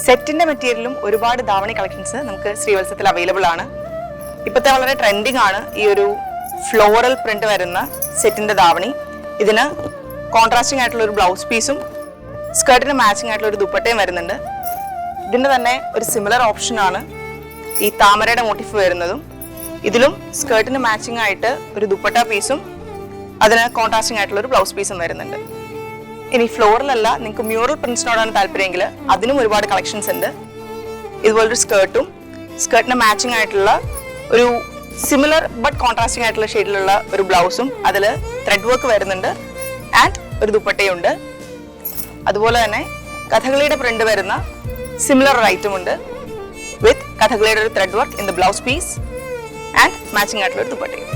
സെറ്റിന്റെ മെറ്റീരിയലും ഒരുപാട് ധാവണി കളക്ഷൻസ് നമുക്ക് ശ്രീവത്സത്തിൽ അവൈലബിൾ ആണ്. ഇപ്പോഴത്തെ വളരെ ട്രെൻഡിങ് ആണ് ഈ ഒരു ഫ്ലോറൽ പ്രിന്റ് വരുന്ന സെറ്റിന്റെ ധാവണി. ഇതിന് കോൺട്രാസ്റ്റിംഗ് ആയിട്ടുള്ള ഒരു ബ്ലൗസ് പീസും സ്കേർട്ടിന് മാച്ചിങ് ആയിട്ടുള്ള ഒരു ദുപ്പട്ടയും വരുന്നുണ്ട്. ഇതിന്റെ തന്നെ ഒരു സിമിലർ ഓപ്ഷനാണ് ഈ താമരയുടെ മോട്ടീഫ് വരുന്നതും. ഇതിലും സ്കേർട്ടിന് മാച്ചിങ് ആയിട്ട് ഒരു ദുപ്പട്ട പീസും അതിന് കോൺട്രാസ്റ്റിംഗ് ആയിട്ടുള്ള ഒരു ബ്ലൗസ് പീസും വരുന്നുണ്ട്. ഇനി ഫ്ലോറലല്ല, നിങ്ങൾക്ക് മ്യൂറൽ പ്രിന്റ്സിനോടാണ് താല്പര്യമെങ്കിൽ അതിനും ഒരുപാട് കളക്ഷൻസ് ഉണ്ട്. ഇതുപോലൊരു സ്കേർട്ടിന് മാച്ചിങ് ആയിട്ടുള്ള ഒരു സിമിലർ ബട്ട് കോൺട്രാസ്റ്റിംഗ് ആയിട്ടുള്ള ഷെയ്ഡിലുള്ള ഒരു ബ്ലൗസും അതിൽ ത്രെഡ് വർക്ക് വരുന്നുണ്ട് ആൻഡ് ഒരു ദുപ്പട്ടയുണ്ട്. അതുപോലെ തന്നെ കഥകളിയുടെ പ്രിന്റ് വരുന്ന സിമിലർ ഒരു ഐറ്റം ഉണ്ട് വിത്ത് കഥകളിയുടെ ഒരു thread work in the blouse piece and matching ആയിട്ടുള്ള ഒരു ദുപ്പട്ടയും.